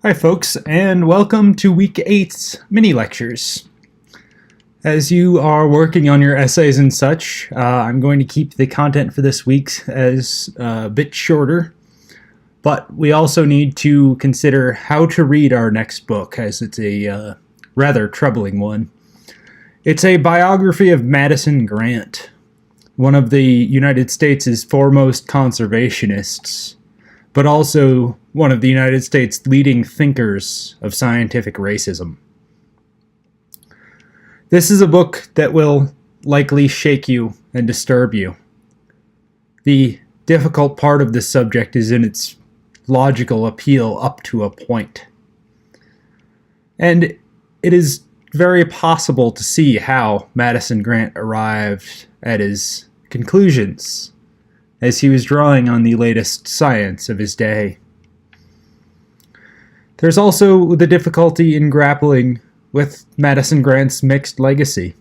Hi, folks, and welcome to Week 8's mini lectures. As you are working on your essays and such, I'm going to keep the content for this week as a bit shorter, but we also need to consider how to read our next book, as it's a rather troubling one. It's a biography of Madison Grant, one of the United States' foremost conservationists, but also one of the United States' leading thinkers of scientific racism. This is a book that will likely shake you and disturb you. The difficult part of this subject is in its logical appeal up to a point. And it is very possible to see how Madison Grant arrived at his conclusions as he was drawing on the latest science of his day. There's also the difficulty in grappling with Madison Grant's mixed legacy.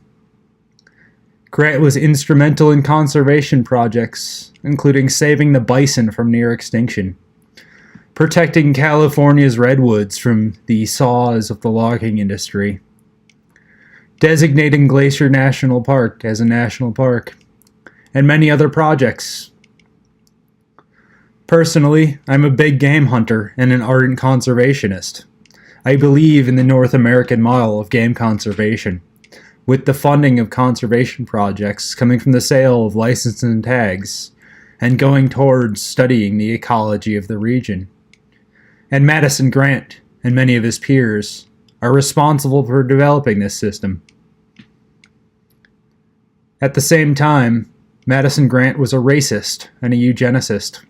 Grant was instrumental in conservation projects, including saving the bison from near extinction, protecting California's redwoods from the saws of the logging industry, designating Glacier National Park as a national park, and many other projects. Personally, I'm a big game hunter and an ardent conservationist. I believe in the North American model of game conservation, with the funding of conservation projects coming from the sale of licenses and tags, and going towards studying the ecology of the region. And Madison Grant and many of his peers are responsible for developing this system. At the same time, Madison Grant was a racist and a eugenicist.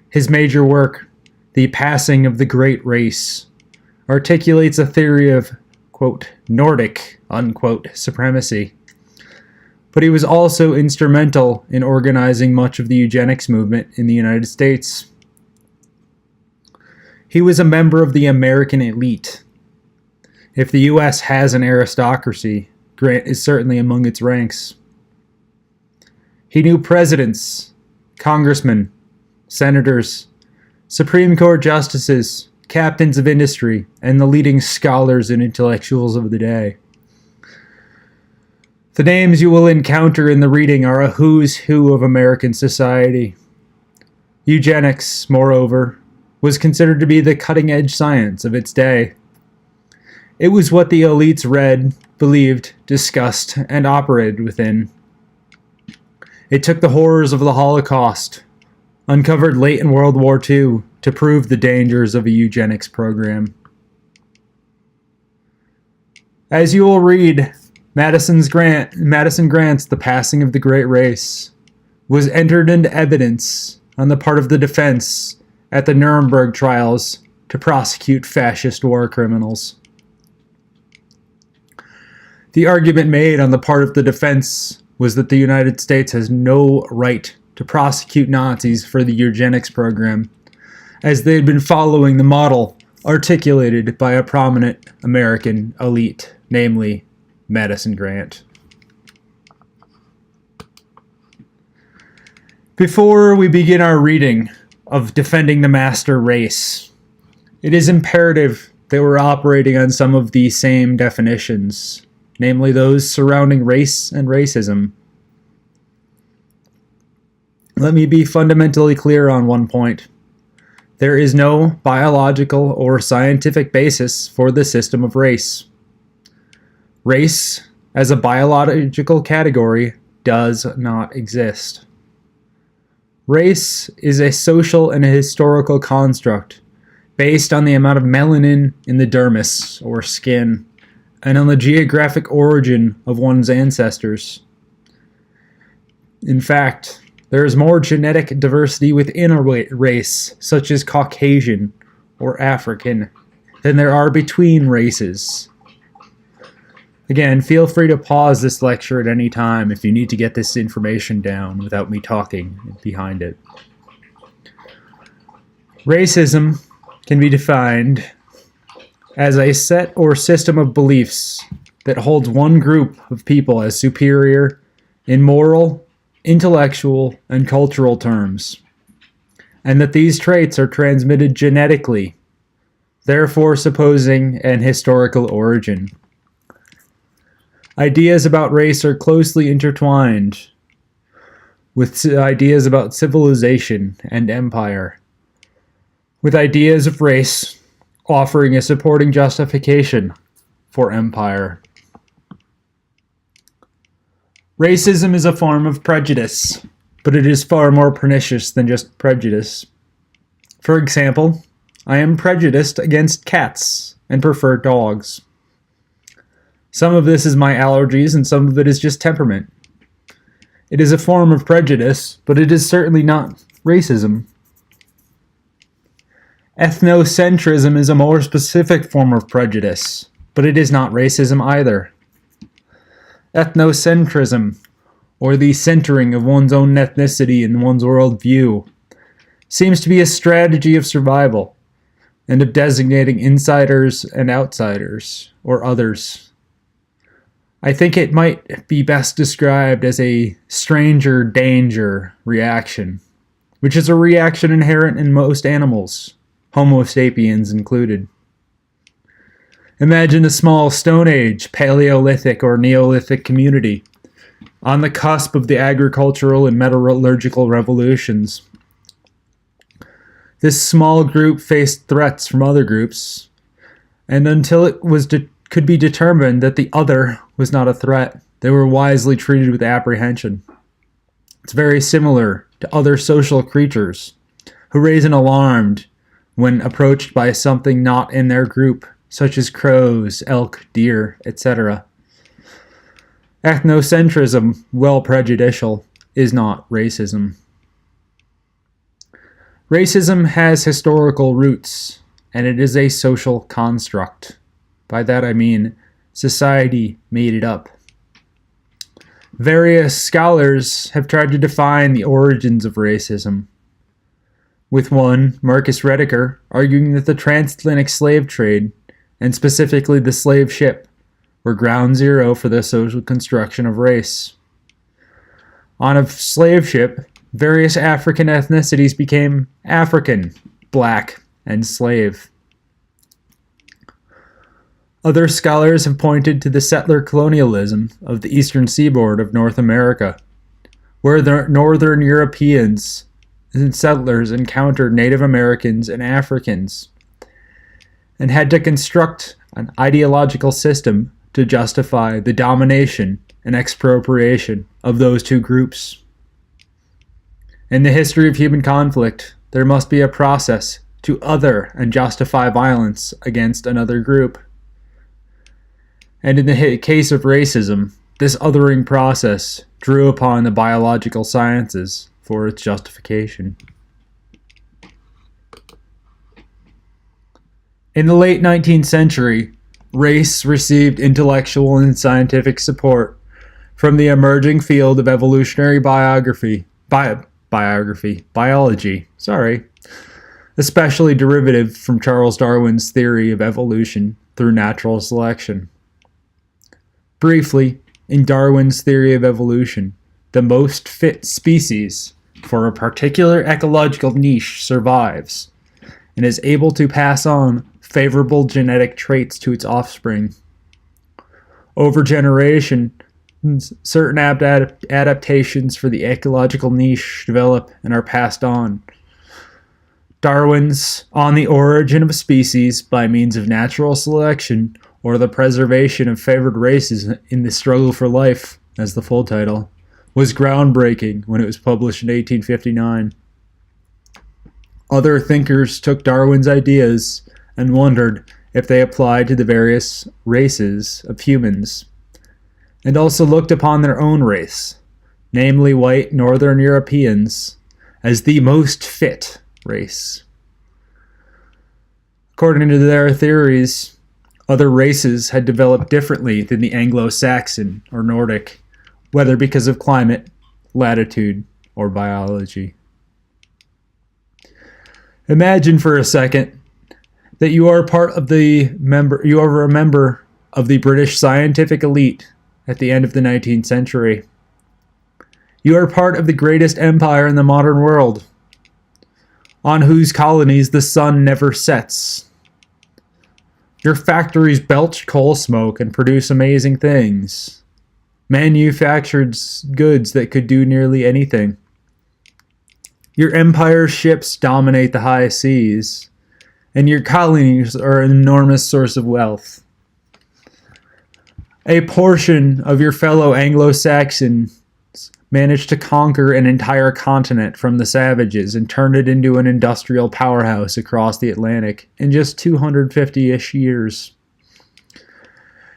His major work, The Passing of the Great Race, articulates a theory of, quote, Nordic, unquote, supremacy. But he was also instrumental in organizing much of the eugenics movement in the United States. He was a member of the American elite. If the U.S. has an aristocracy, Grant is certainly among its ranks. He knew presidents, congressmen, senators, Supreme Court justices, captains of industry, and the leading scholars and intellectuals of the day. The names you will encounter in the reading are a who's who of American society. Eugenics, moreover, was considered to be the cutting-edge science of its day. It was what the elites read, believed, discussed, and operated within. It took the horrors of the Holocaust, uncovered late in World War II, to prove the dangers of a eugenics program. As you will read, Madison Grant's The Passing of the Great Race was entered into evidence on the part of the defense at the Nuremberg trials to prosecute fascist war criminals. The argument made on the part of the defense was that the United States has no right to prosecute Nazis for the eugenics program, as they had been following the model articulated by a prominent American elite, namely Madison Grant. Before we begin our reading of Defending the Master Race, it is imperative that we're operating on some of the same definitions, namely those surrounding race and racism. Let me be fundamentally clear on one point. There is no biological or scientific basis for the system of race. Race, as a biological category, does not exist. Race is a social and a historical construct based on the amount of melanin in the dermis, or skin, and on the geographic origin of one's ancestors. In fact, there is more genetic diversity within a race, such as Caucasian or African, than there are between races. Again, feel free to pause this lecture at any time if you need to get this information down without me talking behind it. Racism can be defined as a set or system of beliefs that holds one group of people as superior in moral, intellectual, and cultural terms, and that these traits are transmitted genetically therefore supposing an historical origin. Ideas about race are closely intertwined with ideas about civilization and empire, with ideas of race offering a supporting justification for empire. Racism is a form of prejudice, but it is far more pernicious than just prejudice. For example, I am prejudiced against cats and prefer dogs. Some of this is my allergies and some of it is just temperament. It is a form of prejudice, but it is certainly not racism. Ethnocentrism is a more specific form of prejudice, but it is not racism either. Ethnocentrism, or the centering of one's own ethnicity in one's worldview, seems to be a strategy of survival and of designating insiders and outsiders, or others. I think it might be best described as a stranger danger reaction, which is a reaction inherent in most animals, Homo sapiens included. Imagine a small Stone Age, Paleolithic, or Neolithic community on the cusp of the agricultural and metallurgical revolutions. This small group faced threats from other groups, and until it could be determined that the other was not a threat, they were wisely treated with apprehension. It's very similar to other social creatures who raise an alarm when approached by something not in their group, such as crows, elk, deer, etc. Ethnocentrism, while prejudicial, is not racism. Racism has historical roots, and it is a social construct. By that I mean society made it up. Various scholars have tried to define the origins of racism, with one, Marcus Rediker, arguing that the transatlantic slave trade, and specifically the slave ship, were ground zero for the social construction of race. On a slave ship, various African ethnicities became African, black, and slave. Other scholars have pointed to the settler colonialism of the eastern seaboard of North America, where the northern Europeans and settlers encountered Native Americans and Africans, and had to construct an ideological system to justify the domination and expropriation of those two groups. In the history of human conflict, there must be a process to other and justify violence against another group. And in the case of racism, this othering process drew upon the biological sciences for its justification. In the late 19th century, race received intellectual and scientific support from the emerging field of evolutionary biology, especially derivative from Charles Darwin's theory of evolution through natural selection. Briefly, in Darwin's theory of evolution, the most fit species for a particular ecological niche survives and is able to pass on favorable genetic traits to its offspring. Over generation, certain adaptations for the ecological niche develop and are passed on. Darwin's On the Origin of Species by Means of Natural Selection, or the Preservation of Favored Races in the Struggle for Life, as the full title, was groundbreaking when it was published in 1859. Other thinkers took Darwin's ideas and wondered if they applied to the various races of humans, and also looked upon their own race, namely white Northern Europeans, as the most fit race. According to their theories, other races had developed differently than the Anglo-Saxon or Nordic, whether because of climate, latitude, or biology. Imagine for a second that you are a member of the British scientific elite at the end of the 19th century. You are part of the greatest empire in the modern world, on whose colonies the sun never sets. Your factories belch coal smoke and produce amazing things. Manufactured goods that could do nearly anything. Your empire's ships dominate the high seas, and your colonies are an enormous source of wealth. A portion of your fellow Anglo-Saxons managed to conquer an entire continent from the savages and turn it into an industrial powerhouse across the Atlantic in just 250-ish years.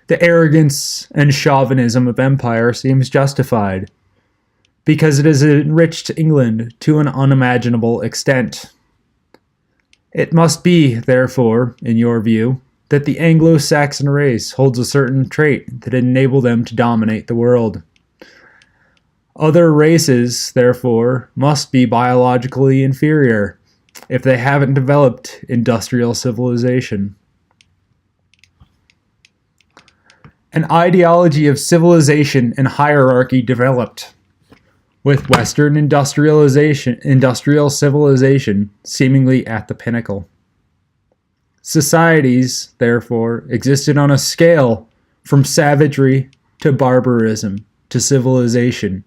The arrogance and chauvinism of empire seems justified, because it has enriched England to an unimaginable extent. It must be, therefore, in your view, that the Anglo-Saxon race holds a certain trait that enables them to dominate the world. Other races, therefore, must be biologically inferior if they haven't developed industrial civilization. An ideology of civilization and hierarchy developed, with Western industrial civilization seemingly at the pinnacle. Societies, therefore, existed on a scale from savagery to barbarism to civilization,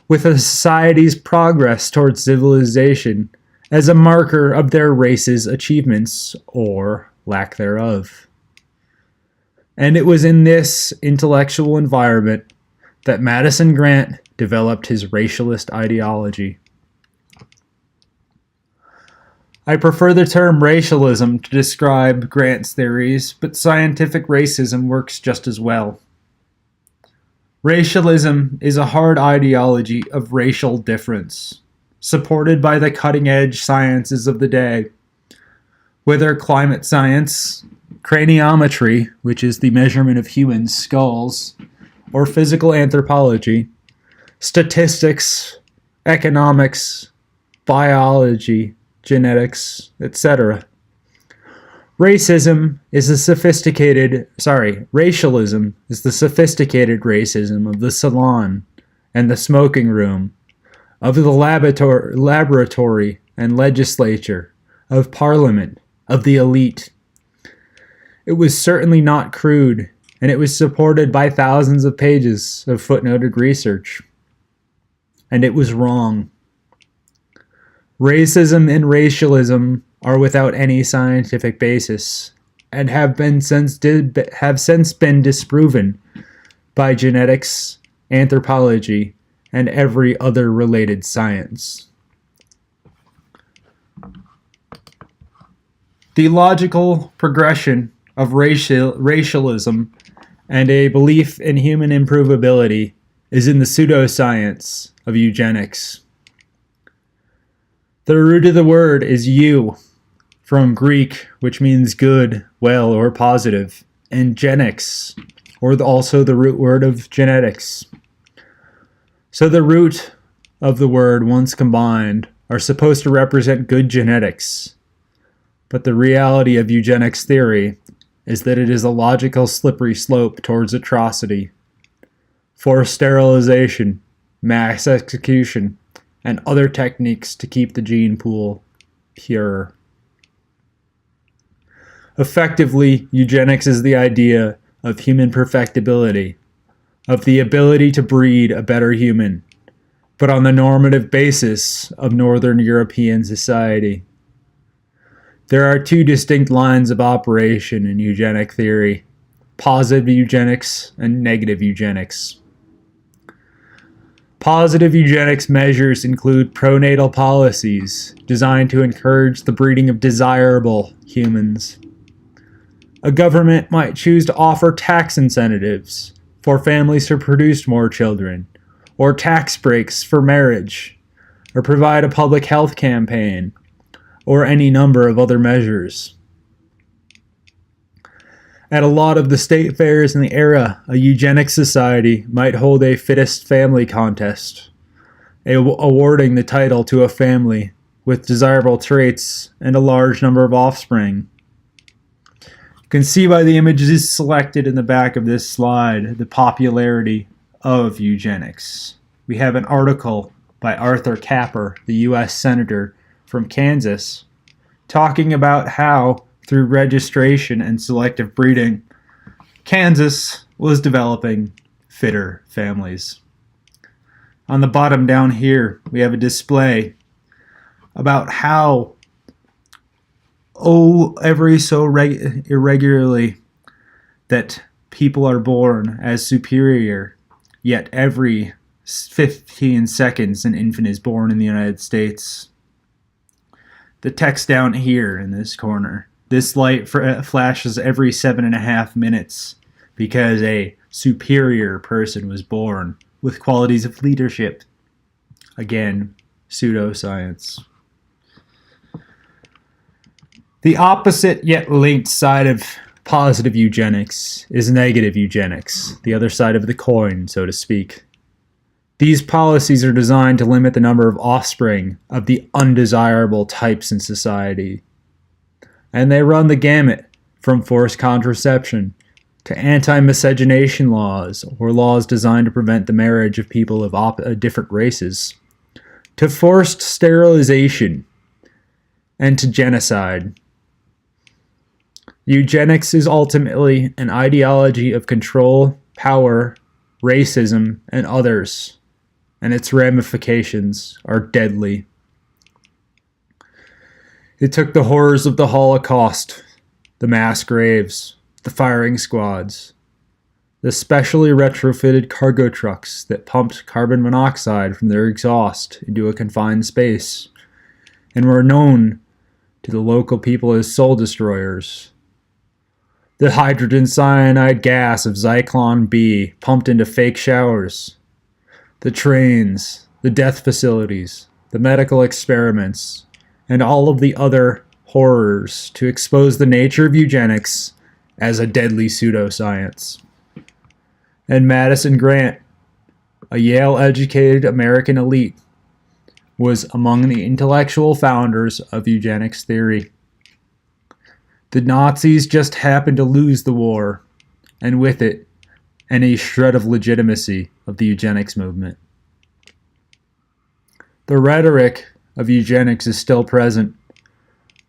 with a society's progress towards civilization as a marker of their race's achievements or lack thereof. And it was in this intellectual environment that Madison Grant developed his racialist ideology. I prefer the term racialism to describe Grant's theories, but scientific racism works just as well. Racialism is a hard ideology of racial difference, supported by the cutting-edge sciences of the day, whether climate science, craniometry, which is the measurement of human skulls, or physical anthropology, statistics, economics, biology, genetics, etc. Racism is the sophisticated racism of the salon and the smoking room, of the laboratory and legislature, of parliament, of the elite. It was certainly not crude, and it was supported by thousands of pages of footnoted research. And it was wrong. Racism and racialism are without any scientific basis, and have since been disproven by genetics, anthropology, and every other related science. The logical progression of racialism and a belief in human improvability is in the pseudoscience of eugenics. The root of the word is eu, from Greek, which means good, well, or positive, and genics, or also the root word of genetics. So the root of the word, once combined, are supposed to represent good genetics. But the reality of eugenics theory is that it is a logical slippery slope towards atrocity. Forced sterilization, mass execution, and other techniques to keep the gene pool pure. Effectively, eugenics is the idea of human perfectibility, of the ability to breed a better human, but on the normative basis of Northern European society. There are two distinct lines of operation in eugenic theory: positive eugenics and negative eugenics. Positive eugenics measures include pronatal policies designed to encourage the breeding of desirable humans. A government might choose to offer tax incentives for families to produce more children, or tax breaks for marriage, or provide a public health campaign, or any number of other measures. At a lot of the state fairs in the era, a eugenics society might hold a fittest family contest, awarding the title to a family with desirable traits and a large number of offspring. You can see by the images selected in the back of this slide the popularity of eugenics. We have an article by Arthur Capper, the U.S. Senator from Kansas, talking about how through registration and selective breeding, Kansas was developing fitter families. On the bottom down here, we have a display about how every so irregularly that people are born as superior, yet every 15 seconds an infant is born in the United States. The text down here in this corner. This light flashes every 7.5 minutes because a superior person was born with qualities of leadership. Again, pseudoscience. The opposite yet linked side of positive eugenics is negative eugenics, the other side of the coin, so to speak. These policies are designed to limit the number of offspring of the undesirable types in society. And they run the gamut from forced contraception to anti-miscegenation laws, or laws designed to prevent the marriage of people of different races, to forced sterilization, and to genocide. Eugenics is ultimately an ideology of control, power, racism, and others, and its ramifications are deadly. It took the horrors of the Holocaust, the mass graves, the firing squads, the specially retrofitted cargo trucks that pumped carbon monoxide from their exhaust into a confined space, and were known to the local people as soul destroyers. The hydrogen cyanide gas of Zyklon B pumped into fake showers. The trains, the death facilities, the medical experiments, and all of the other horrors to expose the nature of eugenics as a deadly pseudoscience. And Madison Grant, a Yale-educated American elite, was among the intellectual founders of eugenics theory. The Nazis just happened to lose the war, and with it, any shred of legitimacy of the eugenics movement. The rhetoric of eugenics is still present,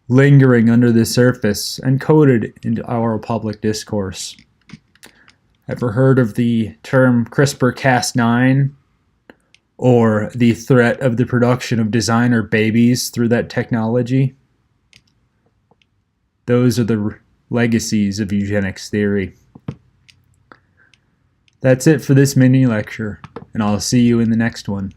lingering under the surface and coded into our public discourse. Ever heard of the term CRISPR-Cas9, or the threat of the production of designer babies through that technology? Those are the legacies of eugenics theory. That's it for this mini lecture, and I'll see you in the next one.